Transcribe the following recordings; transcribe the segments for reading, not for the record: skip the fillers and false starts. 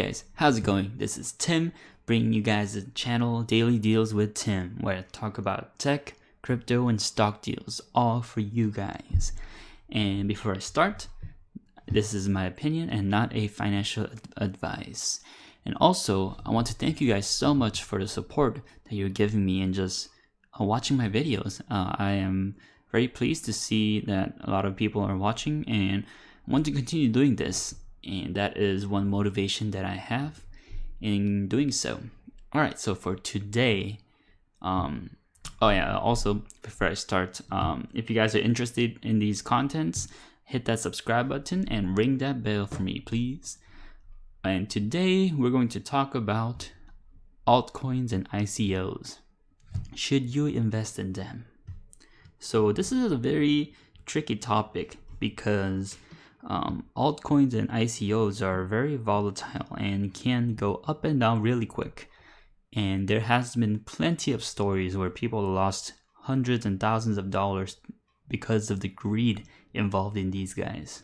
guys, how's it going? This is Tim, bringing you guys the channel Daily Deals with Tim, where I talk about tech, crypto, and stock deals, all for you guys. And before I start, this is my opinion and not a financial advice. And also, I want to thank you guys so much for the support that you're giving me and just watching my videos. I am very pleased to see that a lot of people are watching and want to continue doing this. And that is one motivation that I have in doing so. All right, so for today, also before I start, if you guys are interested in these contents, hit that subscribe button and ring that bell for me, please. And today we're going to talk about altcoins and ICOs. Should you invest in them? So this is a very tricky topic because altcoins and ICOs are very volatile and can go up and down really quick. And there has been plenty of stories where people lost hundreds and thousands of dollars because of the greed involved in these guys.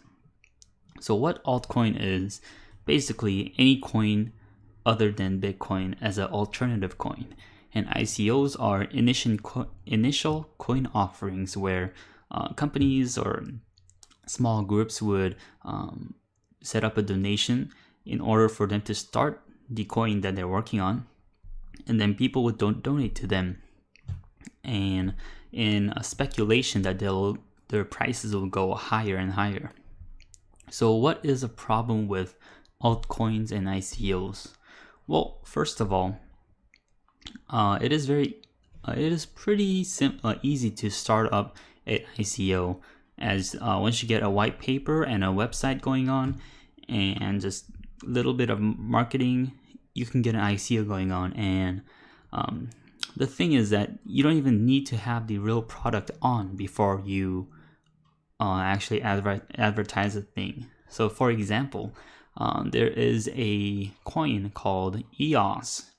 So what altcoin is basically any coin other than Bitcoin as an alternative coin. And ICOs are initial coin offerings where companies or small groups would set up a donation in order for them to start the coin that they're working on, and then people would donate to them, and in a speculation that their prices will go higher and higher. So what is a problem with altcoins and ICOs? Well, first of all, it is pretty easy to start up an ICO, as once you get a white paper and a website going on and just a little bit of marketing, you can get an ICO going on. And the thing is that you don't even need to have the real product on before you actually advertise a thing. So for example, there is a coin called EOS.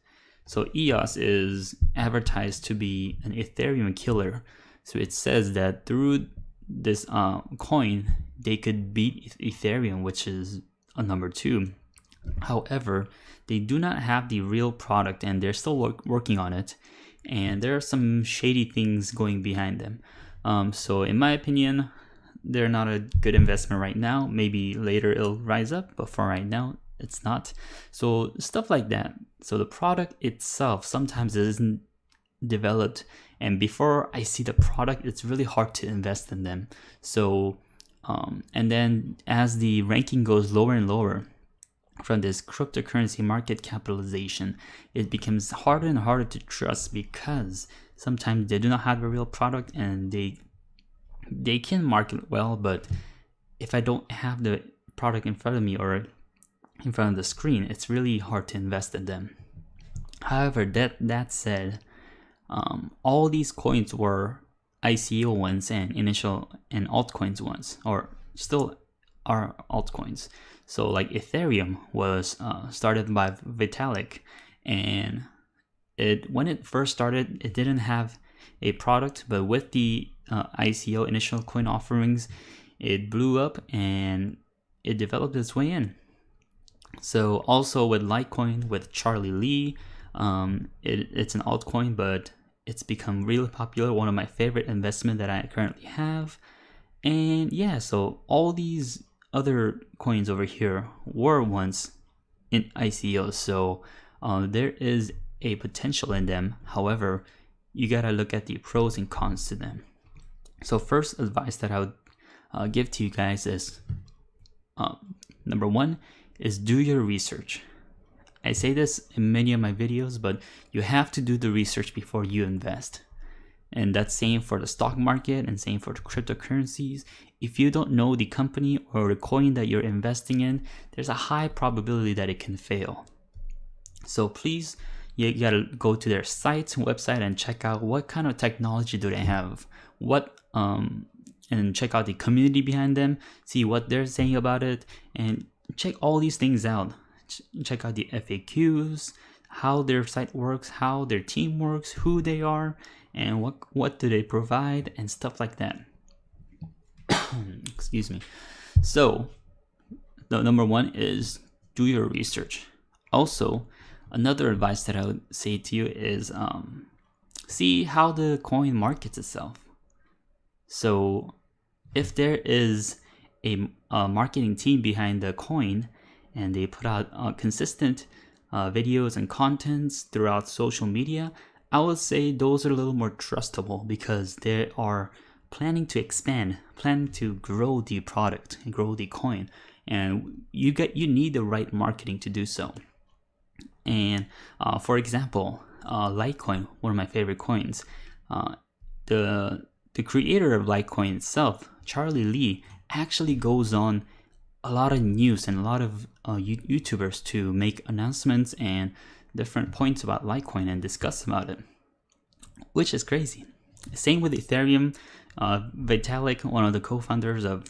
So EOS is advertised to be an Ethereum killer. So it says that through this coin, they could beat Ethereum, which is a number 2. However, they do not have the real product and they're still working on it. And there are some shady things going behind them. So in my opinion, they're not a good investment right now. Maybe later it'll rise up, but for right now, it's not. So stuff like that. So the product itself sometimes isn't developed, and before I see the product, it's really hard to invest in them. So and then as the ranking goes lower and lower from this cryptocurrency market capitalization, it becomes harder and harder to trust, because sometimes they do not have a real product and they can market well, but if I don't have the product in front of me or in front of the screen, it's really hard to invest in them. However, that said, all these coins were ICO ones and initial and altcoins ones, or still are altcoins. So like Ethereum was started by Vitalik, and when it first started, it didn't have a product, but with the ICO initial coin offerings, it blew up and it developed its way in. So also with Litecoin, with Charlie Lee, it's an altcoin, but it's become really popular. One of my favorite investment that I currently have. And yeah, so all these other coins over here were once in ICOs. So there is a potential in them. However, you gotta look at the pros and cons to them. So first advice that I would give to you guys is, number 1 is do your research. I say this in many of my videos, but you have to do the research before you invest. And that's same for the stock market and same for the cryptocurrencies. If you don't know the company or the coin that you're investing in, there's a high probability that it can fail. So please, you gotta go to their website and check out what kind of technology do they have, and check out the community behind them, see what they're saying about it, and check all these things out. Check out the FAQs, how their site works, how their team works, who they are, and what do they provide, and stuff like that. Excuse me. So the number 1 is do your research. Also, another advice that I would say to you is see how the coin markets itself. So if there is a marketing team behind the coin and they put out consistent videos and contents throughout social media, I would say those are a little more trustable because they are planning to expand, planning to grow the product and grow the coin, and you need the right marketing to do so. And for example, Litecoin, one of my favorite coins, the creator of Litecoin itself, Charlie Lee, actually goes on a lot of news and a lot of YouTubers to make announcements and different points about Litecoin and discuss about it, which is crazy. Same with Ethereum. Vitalik, one of the co-founders of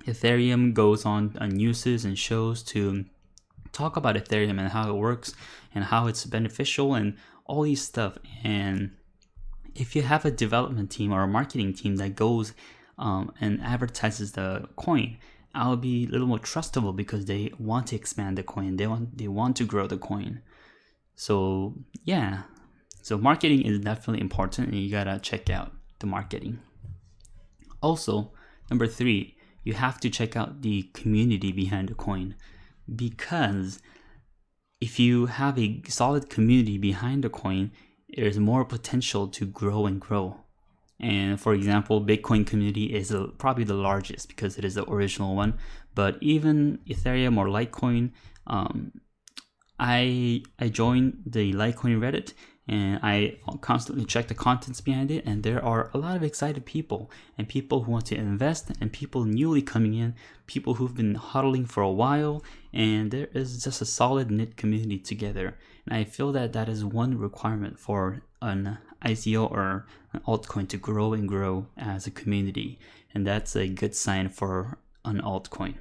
Ethereum, goes on newses and shows to talk about Ethereum and how it works and how it's beneficial and all these stuff. And if you have a development team or a marketing team that goes and advertises the coin, I'll be a little more trustable because they want to expand the coin. They want to grow the coin. So yeah, so marketing is definitely important, and you gotta check out the marketing. Also, number 3, you have to check out the community behind the coin, because if you have a solid community behind the coin, there's more potential to grow and grow. And for example, Bitcoin community is probably the largest because it is the original one. But even Ethereum or Litecoin, I joined the Litecoin Reddit, and I constantly check the contents behind it, and there are a lot of excited people and people who want to invest and people newly coming in, people who've been hodling for a while, and there is just a solid knit community together. And I feel that that is one requirement for an ICO or an altcoin to grow and grow as a community, and that's a good sign for an altcoin.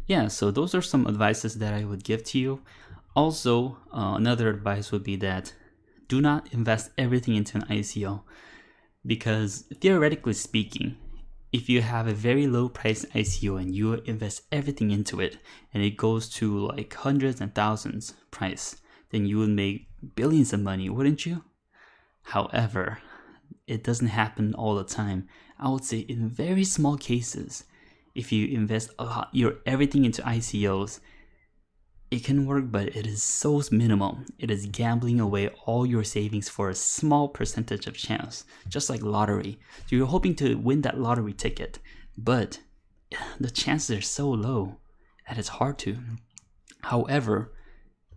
Yeah, so those are some advices that I would give to you. Also, another advice would be that do not invest everything into an ICO, because theoretically speaking, if you have a very low price ICO and you invest everything into it and it goes to like hundreds and thousands price, then you would make billions of money, wouldn't you? However, it doesn't happen all the time. I would say in very small cases, if you invest everything into ICOs, it can work, but it is so minimal. It is gambling away all your savings for a small percentage of chance, just like lottery. So you're hoping to win that lottery ticket, but the chances are so low that it's hard to. However,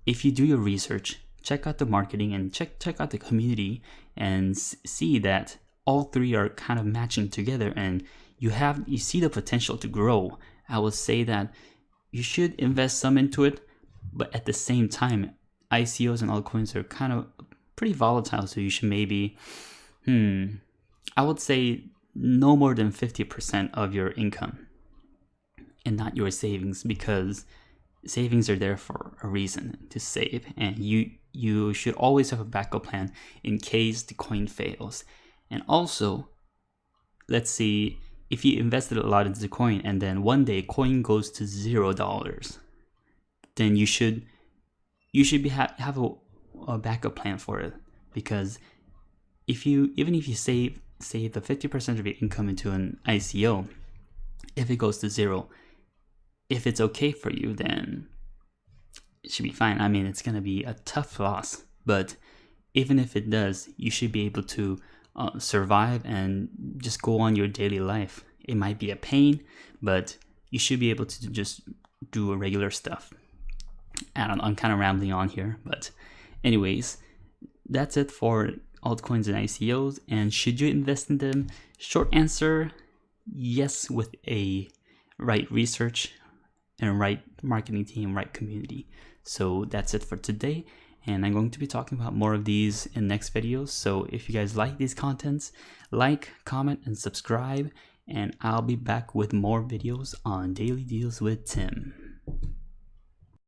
if you do your research, check out the marketing and check out the community and see that all three are kind of matching together, and you see the potential to grow, I would say that you should invest some into it. But at the same time, ICOs and altcoins are kind of pretty volatile, so you should maybe, I would say no more than 50% of your income and not your savings, because savings are there for a reason, to save, and you should always have a backup plan in case the coin fails. And also, let's see, if you invested a lot into the coin and then one day coin goes to $0, then you should have a backup plan for it, because even if you save the 50% of your income into an ICO, if it goes to 0, if it's okay for you, then it should be fine. I mean, it's gonna be a tough loss, but even if it does, you should be able to survive and just go on your daily life. It might be a pain, but you should be able to just do regular stuff. And I'm kind of rambling on here, but anyways, that's it for altcoins and ICOs. And should you invest in them? Short answer, yes, with a right research and right marketing team, right community. So that's it for today, and I'm going to be talking about more of these in next videos. So if you guys like these contents, like, comment, and subscribe, and I'll be back with more videos on Daily Deals with Tim.